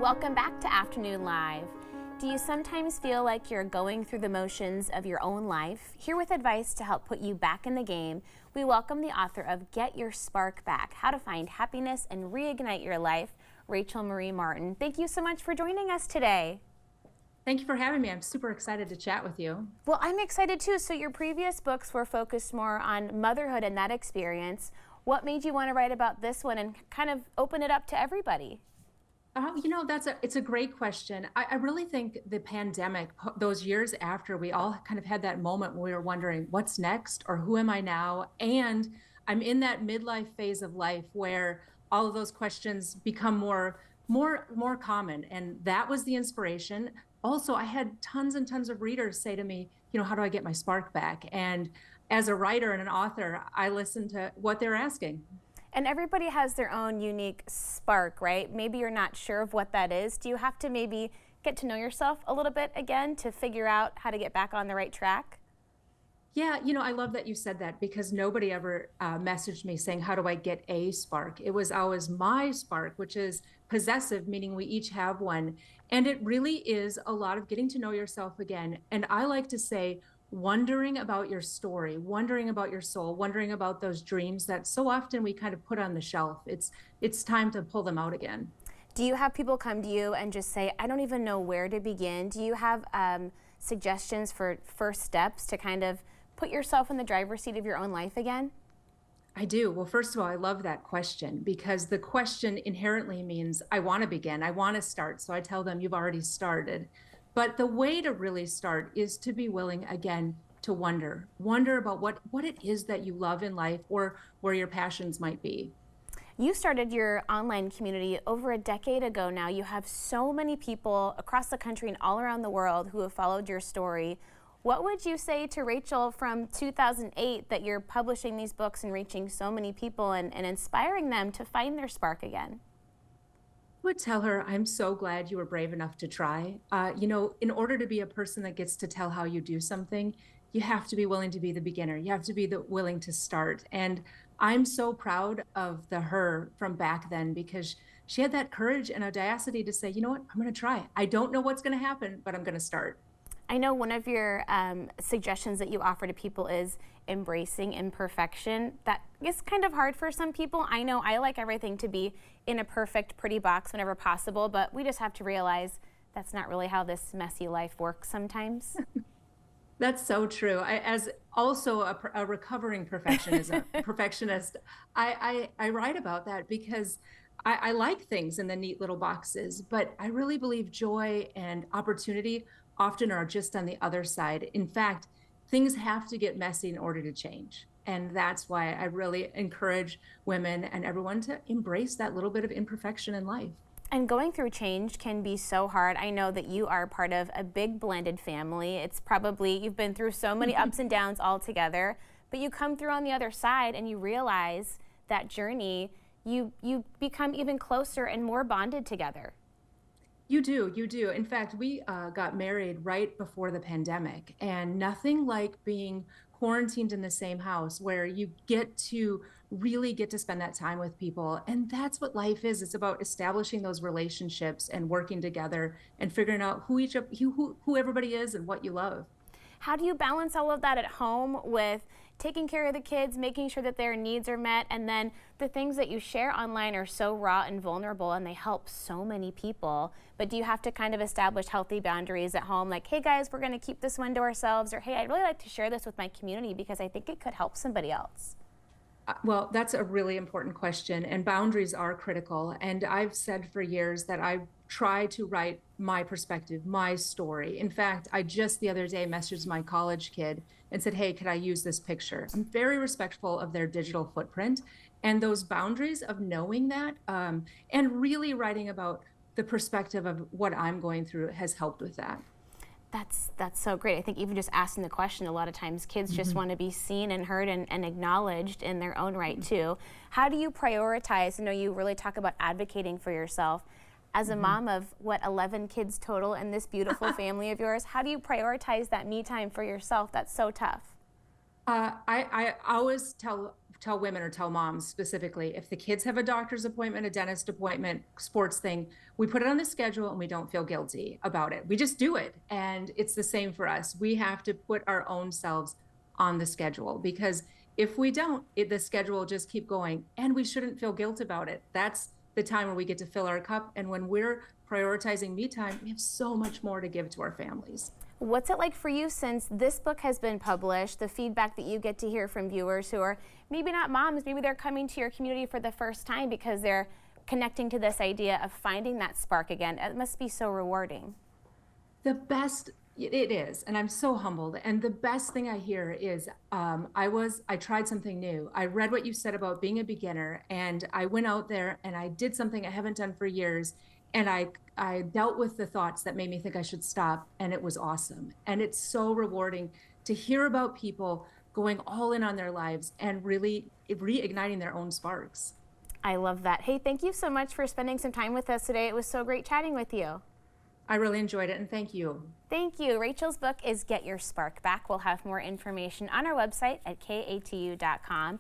Welcome back to Afternoon Live. Do you sometimes feel like you're going through the motions of your own life? Here with advice to help put you back in the game, we welcome the author of Get Your Spark Back, How to Find Happiness and Reignite Your Life, Rachel Marie Martin. Thank you so much for joining us today. Thank you for having me. I'm super excited to chat with you. Well, I'm excited too. So your previous books were focused more on motherhood and that experience. What made you want to write about this one and kind of open it up to everybody? It's a great question. I really think the pandemic, those years after, we all kind of had that moment when we were wondering what's next or who am I now? And I'm in that midlife phase of life where all of those questions become more common. And that was the inspiration. Also, I had tons and tons of readers say to me, how do I get my spark back? And as a writer and an author, I listened to what they're asking. And everybody has their own unique spark, right? Maybe you're not sure of what that is. Do you have to maybe get to know yourself a little bit again to figure out how to get back on the right track? Yeah, I love that you said that because nobody ever messaged me saying, how do I get a spark? It was always my spark, which is possessive, meaning we each have one. And it really is a lot of getting to know yourself again. And I like to say, wondering about your story, wondering about your soul, wondering about those dreams that so often we kind of put on the shelf. It's time to pull them out again. Do you have people come to you and just say, I don't even know where to begin? Do you have suggestions for first steps to kind of put yourself in the driver's seat of your own life again? I do. Well, first of all, I love that question because the question inherently means I want to begin, I want to start. So I tell them you've already started. But the way to really start is to be willing, again, to wonder about what it is that you love in life or where your passions might be. You started your online community over a decade ago now. You have so many people across the country and all around the world who have followed your story. What would you say to Rachel from 2008 that you're publishing these books and reaching so many people and inspiring them to find their spark again? Would tell her, I'm so glad you were brave enough to try. In order to be a person that gets to tell how you do something, you have to be willing to be the beginner. You have to be willing to start. And I'm so proud of the her from back then because she had that courage and audacity to say, you know what, I'm going to try. I don't know what's going to happen, but I'm going to start. I know one of your suggestions that you offer to people is embracing imperfection. That is kind of hard for some people. I know I like everything to be in a perfect, pretty box whenever possible, but we just have to realize that's not really how this messy life works sometimes. That's so true. As also a recovering perfectionist, I write about that because I like things in the neat little boxes, but I really believe joy and opportunity often are just on the other side. In fact, things have to get messy in order to change. And that's why I really encourage women and everyone to embrace that little bit of imperfection in life. And going through change can be so hard. I know that you are part of a big blended family. It's probably, you've been through so many ups and downs all together, but you come through on the other side and you realize that journey, you become even closer and more bonded together. You do. In fact, we got married right before the pandemic, and nothing like being quarantined in the same house where you really get to spend that time with people. And that's what life is. It's about establishing those relationships and working together and figuring out who everybody is and what you love. How do you balance all of that at home with taking care of the kids, making sure that their needs are met, and then the things that you share online are so raw and vulnerable and they help so many people, but do you have to kind of establish healthy boundaries at home, like, hey guys, we're going to keep this one to ourselves, or hey, I'd really like to share this with my community because I think it could help somebody else? Well, that's a really important question, and boundaries are critical. And I've said for years that I try to write my perspective, my story. In fact, I just the other day messaged my college kid and said, hey, could I use this picture? I'm very respectful of their digital footprint and those boundaries of knowing that and really writing about the perspective of what I'm going through has helped with that. That's so great. I think even just asking the question, a lot of times kids just want to be seen and heard and acknowledged in their own right too. How do you prioritize? I know you really talk about advocating for yourself. As a mom of 11 kids total in this beautiful family of yours, how do you prioritize that me time for yourself? That's so tough. I always tell tell women or tell moms specifically, if the kids have a doctor's appointment, a dentist appointment, sports thing, we put it on the schedule and we don't feel guilty about it. We just do it. And it's the same for us. We have to put our own selves on the schedule, because if we don't, the schedule will just keep going, and we shouldn't feel guilt about it. That's the time where we get to fill our cup. And when we're prioritizing me time, we have so much more to give to our families. What's it like for you since this book has been published, the feedback that you get to hear from viewers who are maybe not moms, maybe they're coming to your community for the first time because they're connecting to this idea of finding that spark again? It must be so rewarding. The best, it is, and I'm so humbled. And the best thing I hear is I tried something new. I read what you said about being a beginner, and I went out there and I did something I haven't done for years. And I dealt with the thoughts that made me think I should stop, and it was awesome. And it's so rewarding to hear about people going all in on their lives and really reigniting their own sparks. I love that. Hey, thank you so much for spending some time with us today. It was so great chatting with you. I really enjoyed it, and thank you. Thank you. Rachel's book is Get Your Spark Back. We'll have more information on our website at katu.com.